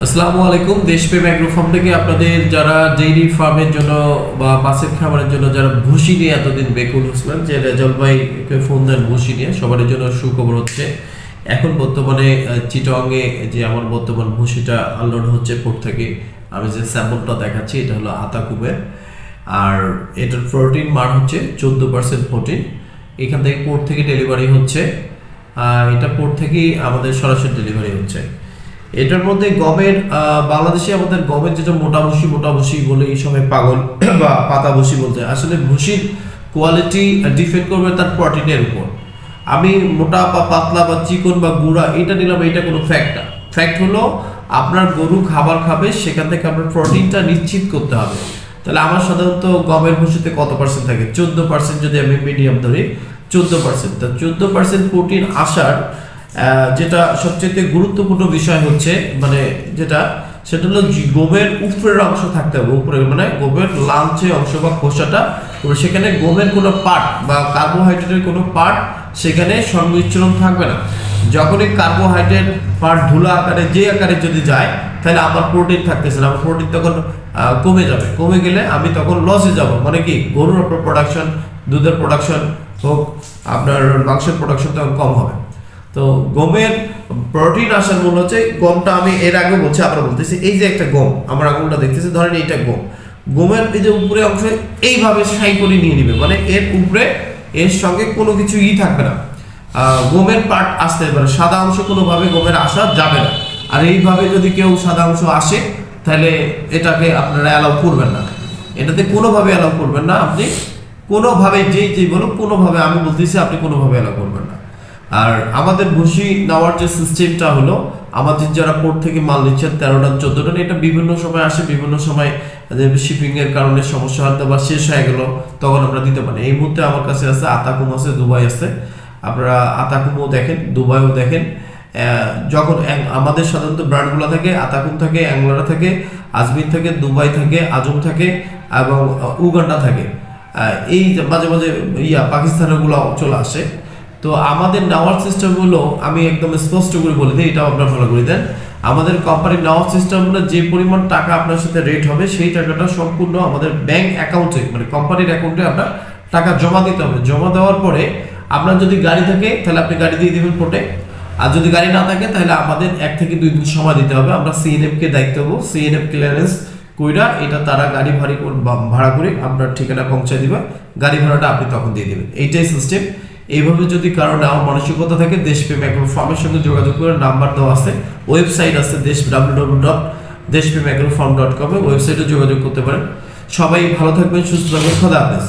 আসসালামু আলাইকুম। দেশপ্রেম এগ্রো ফার্ম থেকে আপনাদের যারা ডেইরি ফার্মের জন্য বা মাছের খামারের জন্য যারা ভুসি নিয়ে এতদিন বেকুল ছিলেন, যে রেজাল্ট ভাইকে ফোন দেন ভুসি নিয়ে, সবার জন্য সুখবর হচ্ছে এখন বর্তমানে চিটাগাংয়ে যে আমার বর্তমান ভুসিটা আনলোড হচ্ছে পোর্ট থেকে। আমি যে স্যাম্পলটা দেখাচ্ছি এটা হলো আতাকুবের, আর এটার প্রোটিন মান হচ্ছে 14% প্রোটিন। এখান থেকে পোর্ট থেকে ডেলিভারি হচ্ছে, এটা পোর্ট থেকেই আমাদের সরাসরি ডেলিভারি হচ্ছে। এটার মধ্যে গমের বাংলাদেশে আমাদের গমের যেটা মোটা ভুসি বলে এই সময় পাগল বা পাতা ভুসি বলতে, আসলে ভুসির কোয়ালিটি ডিপেন্ড করবে তার প্রোটিনের উপর। আমি মোটা বা পাতলা বা চিকন বা গুঁড়া এটা নিলাম, এটা কোনো ফ্যাক্ট না। ফ্যাক্ট হলো আপনার গরু খাবার খাবে, সেখান থেকে আপনার প্রোটিনটা নিশ্চিত করতে হবে। তাহলে আমার সাধারণত গমের ভুসিতে কত পার্সেন্ট থাকে? 14% যদি আমি মিডিয়াম ধরি, 14%। তা 14% প্রোটিন আসার যেটা সবচেয়ে গুরুত্বপূর্ণ বিষয় হচ্ছে সেটা হলো গমের উপরের অংশ থাকতে হবে। উপরে মানে গমের লাঞ্চে অংশ বা খোসাটা, সেখানে গমের কোনো পার্ট বা কার্বোহাইড্রেটের কোনো পার্ট সেখানে সংমিশ্রণ থাকবে না। যখনই কার্বোহাইড্রেট পার্ট ধুলা আকারে যে আকারে যদি যায়, তাহলে আমার প্রোটিন থাকতেছে না, আমার প্রোটিন তখন কমে যাবে। কমে গেলে আমি তখন লসে যাব। মানে কি, গরুর প্রোডাকশন, দুধের প্রোডাকশন হোক, আপনার মাংসের প্রোডাকশন তখন কম হবে। তো গমের প্রোটিন আসার মূল হচ্ছে, গমটা আমি এর আগে বলছি, আবার বলতেছি, এই যে একটা গম আমার আঙুলটা দেখতেছি, ধরেন এইটা গমের এই যে উপরে অংশ এইভাবে সাই করে নিয়ে নিবে, মানে এর উপরে এর সঙ্গে কোনো কিছু থাকবে না, গমের পার্ট আসতে পারে, সাদা অংশ কোনোভাবে গমের আসা যাবে না। আর এইভাবে যদি কেউ সাদা অংশ আসে, তাহলে এটাকে আপনারা অ্যালাউ করবেন না, এটাতে কোনোভাবে অ্যালাউ করবেন না। আপনি কোনোভাবে যেই বলো, কোনোভাবে আমি বলতেছি আপনি কোনোভাবে অ্যালাউ করবেন না। আর আমাদের ভুসি নেওয়ার যে সিস্টেমটা হলো, আমাদের যারা পোর্ট থেকে মাল নিচ্ছেন 13 টন 14 টন, এটা বিভিন্ন সময় আসে, বিভিন্ন সময় শিপিং এর কারণে সমস্যা হতে বা শেষ হয়ে গেল, তখন আমরা দিতে পারি। এই মুহূর্তে আমার কাছে আছে আতাকুম আছে, দুবাই আছে। আপনারা আতাকুমও দেখেন, দুবাইও দেখেন। যখন আমাদের সাধারণত ব্র্যান্ডগুলো থাকে, আতাকুম থাকে, অ্যাংলারা থাকে, আজমির থাকে, দুবাই থাকে, আজম থাকে এবং উগান্ডা থাকে। এই মাঝে মাঝে পাকিস্তানের গুলো চলে আসে। তো আমাদের নেওয়ার সিস্টেম হলো, আমি একদম স্পষ্ট করে বলে দিই, এটাও আপনারা ভালো করে দেন। আমাদের কোম্পানির নেওয়ার সিস্টেম হলো, যে পরিমাণ টাকা আপনার সাথে রেট হবে, সেই টাকাটা সম্পূর্ণ আমাদের ব্যাংক অ্যাকাউন্টে, মানে কোম্পানির অ্যাকাউন্টে আপনার টাকা জমা দিতে হবে। জমা দেওয়ার পরে আপনার যদি গাড়ি থাকে, তাহলে আপনি গাড়ি দিয়ে দিবেন পোর্টে। আর যদি গাড়ি না থাকে, তাহলে আমাদের 1 থেকে 2 দিন সময় দিতে হবে। আমরা সিএনএফ কে দায়িত্ব দেবো, সিএনএফ ক্লিয়ারেন্স কইরা এটা তারা গাড়ি ভাড়া করে আপনার ঠিকানা পৌঁছে দিবে, গাড়ি ভাড়াটা আপনি তখন দিয়ে দেবেন। এইটাই সিস্টেম। এইভাবে যদি কারো নেওয়ার মানসিকতা থাকে, দেশপ্রেম এগ্রো ফার্মের সঙ্গে যোগাযোগ করে, নাম্বার দেওয়া আছে, ওয়েবসাইট আছে www.deshpremagrofarm.com, ওয়েবসাইটে যোগাযোগ করতে পারেন। সবাই ভালো থাকবেন, সুস্থ থাকবেন, খোদা হাফেজ।